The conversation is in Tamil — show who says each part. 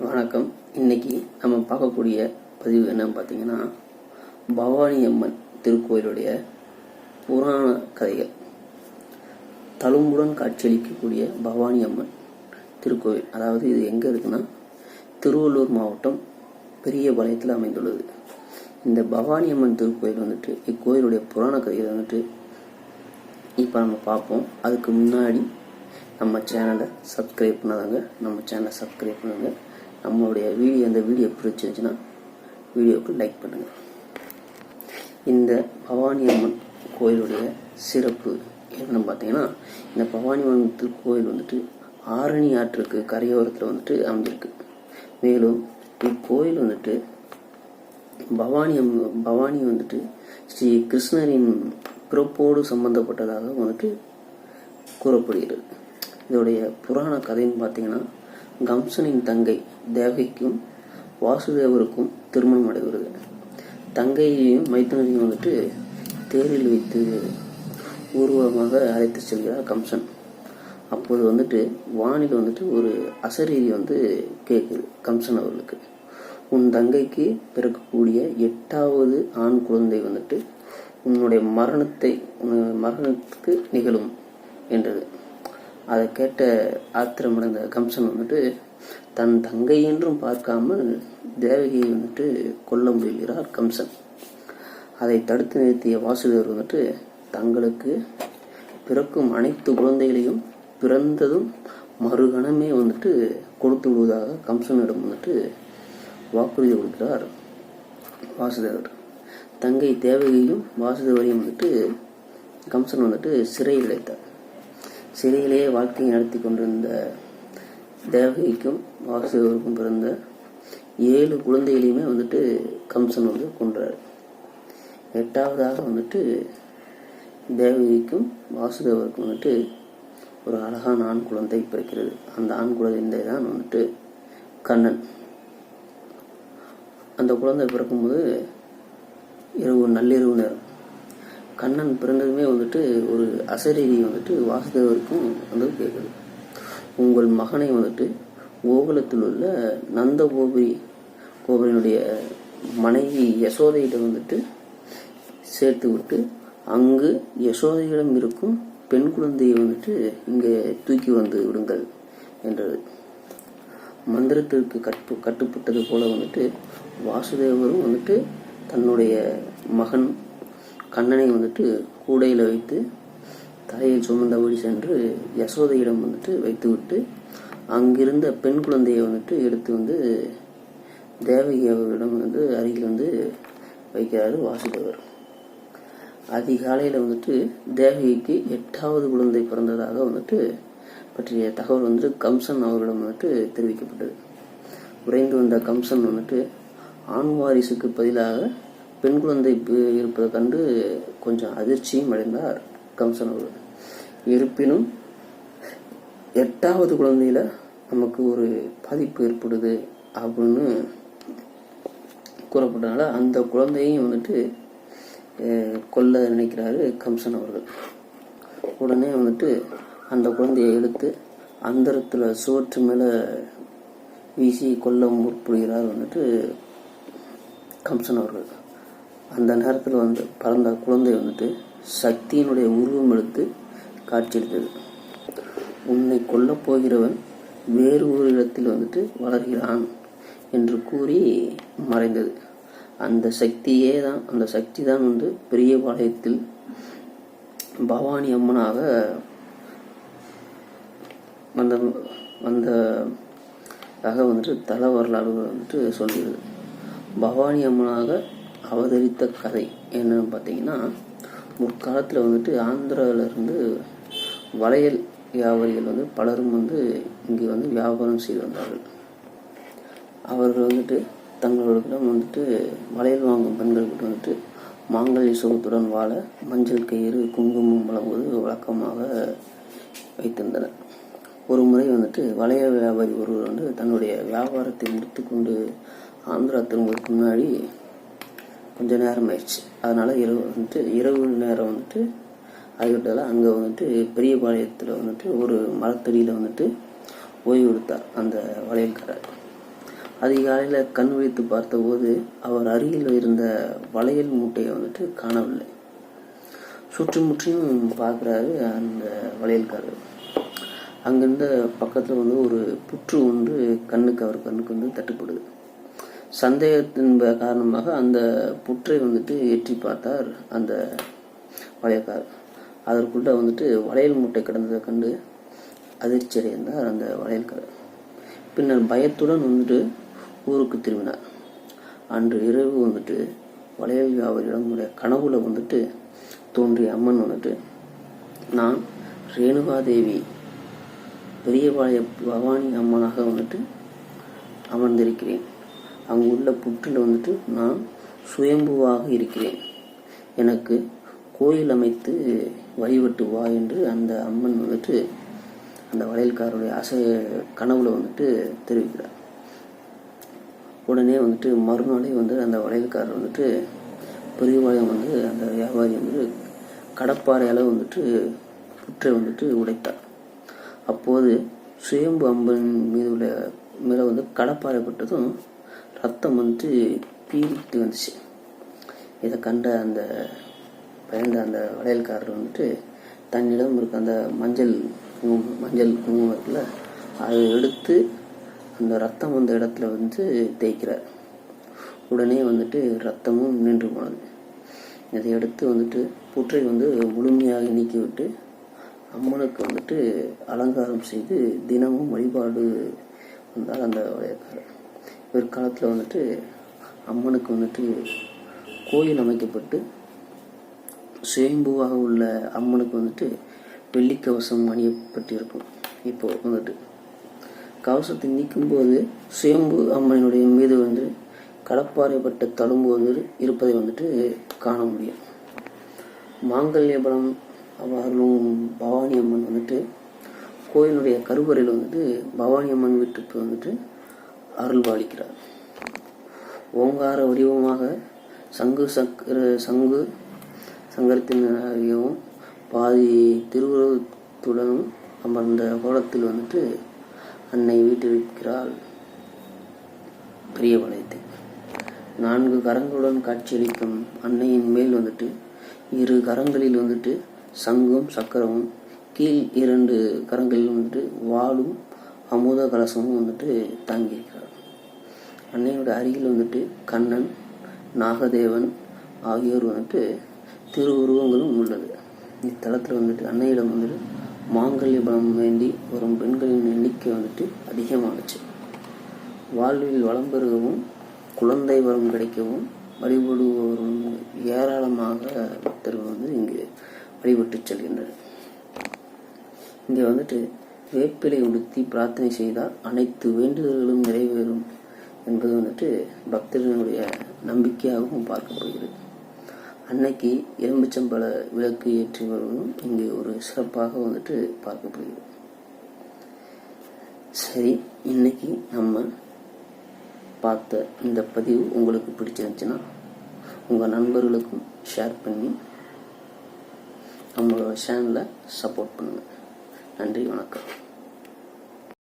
Speaker 1: வணக்கம். இன்னைக்கு நம்ம பார்க்கக்கூடிய பதிவு என்னன்னு பார்த்தீங்கன்னா, பவானி அம்மன் திருக்கோயிலுடைய புராண கதைகள். தழும்புடன் காட்சியளிக்கக்கூடிய பவானி அம்மன் திருக்கோயில், அதாவது இது எங்கே இருக்குன்னா திருவள்ளூர் மாவட்டம் பெரியபாளையத்தில் அமைந்துள்ளது. இந்த பவானி அம்மன் திருக்கோயில் வந்துட்டு இக்கோயிலுடைய புராண கதைகள் வந்துட்டு இப்போ நம்ம பார்ப்போம். அதுக்கு முன்னாடி நம்ம சேனலை சப்ஸ்கிரைப் பண்ணாதாங்க, நம்ம சேனலை சப்ஸ்கிரைப் பண்ணுங்க. நம்மளுடைய இந்த வீடியோ பிடிச்சிருந்துச்சுன்னா வீடியோவுக்கு லைக் பண்ணுங்கள். இந்த பவானி அம்மன் கோயிலுடைய சிறப்பு என்னன்னு பார்த்தீங்கன்னா, இந்த பவானி அம்மன் திருக்கோயில் வந்துட்டு ஆரணி ஆற்றுக்கு கரையோரத்தில் வந்துட்டு அமைஞ்சிருக்கு. மேலும் இக்கோயில் வந்துட்டு பவானி வந்துட்டு ஸ்ரீ கிருஷ்ணரின் பிறப்போடு சம்பந்தப்பட்டதாக வந்துட்டு கூறப்படுகிறது. இதோடைய புராண கதைன்னு பார்த்தீங்கன்னா, கம்சனின் தங்கை தேவகிக்கும் வாசுதேவருக்கும் திருமணம் நடைபெறுது. தங்கையையும் மைத்துனரையும் வந்துட்டு தேரில் வைத்து ஊர்வலமாக அழைத்து செல்கிறார் கம்சன். அப்போது வந்துட்டு வானில் வந்துட்டு ஒரு அசரீரி வந்து கேட்குது கம்சன் அவர்களுக்கு, உன் தங்கைக்கு பிறக்கக்கூடிய 8வது ஆண் குழந்தை வந்துட்டு உன்னுடைய மரணத்துக்கு நிகழும் என்றது. அதை கேட்ட ஆத்திரமடைந்த கம்சன் வந்துட்டு தன் தங்கை என்றும் பார்க்காமல் தேவகியை வந்துட்டு கொல்ல முயல்கிறார் கம்சன். அதை தடுத்து நிறுத்திய வாசுதேவர் வந்துட்டு தங்களுக்கு பிறக்கும் அனைத்து குழந்தைகளையும் பிறந்ததும் மறுகணமே வந்துட்டு கொடுத்து விடுவதாக கம்சனிடம் வந்துட்டு வாக்குறுதி கொடுக்கிறார் வாசுதேவர். தங்கை தேவகியையும் வாசுதேவரையும் வந்துட்டு கம்சன் வந்துட்டு சிறையில் அடைத்தார். சிறையிலேயே வாழ்க்கையை நடத்தி கொண்டிருந்த தேவகிக்கும் வாசுதேவருக்கும் பிறந்த 7 குழந்தைகளையுமே வந்துட்டு கம்சன் வந்து கொன்றார். 8வதாக வந்துட்டு தேவகிக்கும் வாசுதேவருக்கும் வந்துட்டு ஒரு அழகான ஆண் குழந்தை பிறக்கிறது. அந்த ஆண் குழந்தை தான் வந்துட்டு கண்ணன். அந்த குழந்தை பிறக்கும்போது நள்ளிரவு நேரம். கண்ணன் பிறந்ததுமே வந்துட்டு ஒரு அசரீரி வந்துட்டு வாசுதேவருக்கும் வந்து கேட்குது, உங்கள் மகனை வந்துட்டு கோகுலத்தில் உள்ள நந்த கோபுரினுடைய மனைவி யசோதையிடம் வந்துட்டு சேர்த்து விட்டு அங்கு யசோதையிடம் இருக்கும் பெண் குழந்தையை வந்துட்டு இங்கே தூக்கி வந்து விடுங்கள் என்றது. மந்திரத்திற்கு கட்டுப்பட்டது போல வந்துட்டு வாசுதேவரும் வந்துட்டு தன்னுடைய மகன் கண்ணனை வந்துட்டு கூடையில் வைத்து தலையில் சுமந்தபடி சென்று யசோதையிடம் வந்துட்டு வைத்துவிட்டு அங்கிருந்த பெண் குழந்தையை வந்துட்டு எடுத்து வந்து தேவகி அவர்களிடம் வந்து அருகில் வந்து வைக்கிறாரு வாசுதேவர். அதிகாலையில் வந்துட்டு தேவகிக்கு 8வது குழந்தை பிறந்ததாக வந்துட்டு பற்றிய தகவல் வந்துட்டு கம்சன் அவர்களிடம் வந்துட்டு தெரிவிக்கப்பட்டது. விரைந்து வந்த கம்சன் வந்துட்டு ஆண் வாரிசுக்கு பதிலாக பெண் குழந்தை இருப்பதை கண்டு கொஞ்சம் அதிர்ச்சியும் அடைந்தார் கம்சன் அவர்கள். இருப்பினும் 8வது குழந்தையில நமக்கு ஒரு பாதிப்பு ஏற்படுது அப்படின்னு கூறப்பட்டனால அந்த குழந்தையும் வந்துட்டு கொல்ல நினைக்கிறாரு கம்சன் அவர்கள். உடனே வந்துட்டு அந்த குழந்தையை எடுத்து அந்தரத்தில் சுவற்று மேலே வீசி கொல்ல முற்படுகிறார் வந்துட்டு கம்சன் அவர்கள். அந்த நேரத்தில் வந்து பறந்த குழந்தை வந்துட்டு சக்தியினுடைய உருவம் எடுத்து காட்சியளித்தது. உன்னை கொல்லப் போகிறவன் வேறு ஒரு இடத்தில் வந்துட்டு வளர்கிறான் என்று கூறி மறைந்தது. அந்த சக்தி தான் வந்து பெரியபாளையத்தில் பவானி அம்மனாக வந்ததாக வந்துட்டு தல வரலாறு வந்துட்டு சொல்கிறது. பவானி அம்மனாக அவதரித்த கதை என்னன்னு பார்த்தீங்கன்னா, முற்காலத்தில் வந்துட்டு ஆந்திராவிலிருந்து வளையல் வியாபாரிகள் வந்து பலரும் வந்து இங்கே வந்து வியாபாரம் செய்து வந்தார்கள். அவர்கள் வந்துட்டு தங்களிடம் வந்துட்டு வளையல் வாங்கும் பெண்கள்கிட்ட வந்துட்டு மாங்கல்ய சுகத்துடன் வாழ மஞ்சள் கயிறு குங்குமம் வழங்குவது வழக்கமாக வைத்திருந்தனர். ஒரு முறை வந்துட்டு வளைய வியாபாரி ஒருவர் வந்து தன்னுடைய வியாபாரத்தை முடித்து கொண்டு ஆந்திரா திரும்புவதற்கு முன்னாடி கொஞ்ச நேரம் ஆயிடுச்சு. அதனால இரவு நேரம் வந்துட்டு ஆகிவிட்டதால் அங்கே வந்துட்டு பெரியபாளையத்தில் வந்துட்டு ஒரு மரத்தடியில் வந்துட்டு ஓய்வு எடுத்தார் அந்த வளையல்காரர். அதிகாலையில் கண் விழித்து பார்த்தபோது அவர் அருகில் இருந்த வளையல் மூட்டையை வந்துட்டு காணவில்லை. சுற்றுமுற்றியும் பார்க்குறாரு அந்த வளையல்காரர். அங்கிருந்த பக்கத்தில் வந்து ஒரு புற்று ஒன்று அவர் கண்ணுக்கு வந்து தட்டுப்படுது. சந்தேகத்தின் காரணமாக அந்த புற்றை வந்துட்டு ஏற்றி பார்த்தார் அந்த வளையல்காரர். அதற்குள்ள வந்துட்டு வளையல் மூட்டை கிடந்ததை கண்டு அதிர்ச்சி அடைந்தார் அந்த வளையல்காரர். பின்னர் பயத்துடன் வந்துட்டு ஊருக்கு திரும்பினார். அன்று இரவு வந்துட்டு வளையல் வியாபாரியிடம் கனவுல வந்துட்டு தோன்றிய அம்மன் வந்துட்டு, நான் ரேணுகாதேவி பெரியபாளைய பவானி அம்மனாக வந்துட்டு அமர்ந்திருக்கிறேன். அங்குள்ள புற்றில் வந்துட்டு நான் சுயம்புவாக இருக்கிறேன். எனக்கு கோயில் அமைத்து வழிபட்டு வா என்று அந்த அம்மன் வந்துட்டு அந்த வளையல்காரருடைய கனவுல வந்துட்டு தெரிவிக்கிறார். உடனே வந்துட்டு மறுநாளே வந்து அந்த வளையல்காரர் வந்துட்டு பெரியபாளையம் வந்து அந்த வியாபாரி வந்து கடப்பாறையால் வந்துட்டு புற்றை வந்துட்டு உடைத்தார். அப்போது சுயம்பு அம்மன் மேலே வந்து கடப்பாறை பட்டதும் ரத்தம் வந்துட்டு பீறிட்டு வந்துச்சு. இதை கண்ட அந்த பயந்த அந்த வளையல்காரர் வந்துட்டு தன்னிடம் இருக்க அந்த மஞ்சள் குங்குமம் இருக்குல்ல, அதை எடுத்து அந்த ரத்தம் வந்த இடத்துல வந்து தேய்க்கிறார். உடனே வந்துட்டு ரத்தமும் நின்று போனது. இதை எடுத்து வந்துட்டு புற்றை வந்து முழுமையாக நீக்கிவிட்டு அம்மனுக்கு வந்துட்டு அலங்காரம் செய்து தினமும் வழிபாடு வந்தால் அந்த வளையல்காரர். பிற்காலத்தில் வந்துட்டு அம்மனுக்கு வந்துட்டு கோயில் அமைக்கப்பட்டு சுயம்புவாக உள்ள அம்மனுக்கு வந்துட்டு வெள்ளிக்கவசம் அணியப்பட்டிருக்கும். இப்போ வந்துட்டு கவசத்தை நீக்கும்போது சுயம்பு அம்மனுடைய மீது வந்து கடப்பாறைப்பட்ட தழும்போது இருப்பதை வந்துட்டு காண முடியும். மாங்கல்ய பலம் அவர்களும் பவானி அம்மன் வந்துட்டு கோயிலுடைய கருவறையில் வந்துட்டு பவானி அம்மன் வீட்டுக்கு வந்துட்டு அருள் பாலிக்கிறார். ஓங்கார வடிவமாக சங்கரத்தினாகவும் பாதி திருவுருவத்துடனும் அமர்ந்த கோலத்தில் வந்துட்டு அன்னை வீட்டிருக்கிறாள் பெரியபாளையத்தில். 4 கரங்களுடன் காட்சியளிக்கும் அன்னையின் மேல் வந்துட்டு 2 கரங்களில் வந்துட்டு சங்கும் சக்கரமும், கீழ் 2 கரங்களில் வந்துட்டு வாளும் அமுத கலசமும் வந்துட்டு தாங்கியிருக்கிறார். அன்னையோட அருகில் வந்துட்டு கண்ணன், நாகதேவன் ஆகியோர் வந்துட்டு திருவுருவங்களும் உள்ளது. இத்தலத்தில் வந்துட்டு அன்னையிடம் வந்துட்டு மாங்கல்ய பலம் வேண்டி வரும் பெண்களின் எண்ணிக்கை வந்துட்டு அதிகமாகச்சு. வாழ்வில் வளம் பெருகவும் குழந்தை வரம் கிடைக்கவும் வழிபடுவோரும் ஏராளமாக பக்தர்கள் வந்து இங்கு வழிபட்டு செல்கின்றனர். இங்கே வந்துட்டு வேப்பிலை உடுத்தி பிரார்த்தனை செய்தால் அனைத்து வேண்டுதல்களும் நிறைவேறும் என்பது வந்துட்டு பக்தர்களுடைய நம்பிக்கையாகவும் பார்க்கப்படுகிறது. அன்னைக்கு எலும்புச்சம்பழ விளக்கு ஏற்றி வருவதும் இங்கே ஒரு சிறப்பாக வந்துட்டு பார்க்கப்படுகிறது. சரி, இன்னைக்கு நம்ம பார்த்த இந்த பதிவு உங்களுக்கு பிடிச்சிருந்துச்சுன்னா உங்கள் நண்பர்களுக்கும் ஷேர் பண்ணி நம்மளோட சேனலை சப்போர்ட் பண்ணுங்கள். நன்றி, வணக்கம்.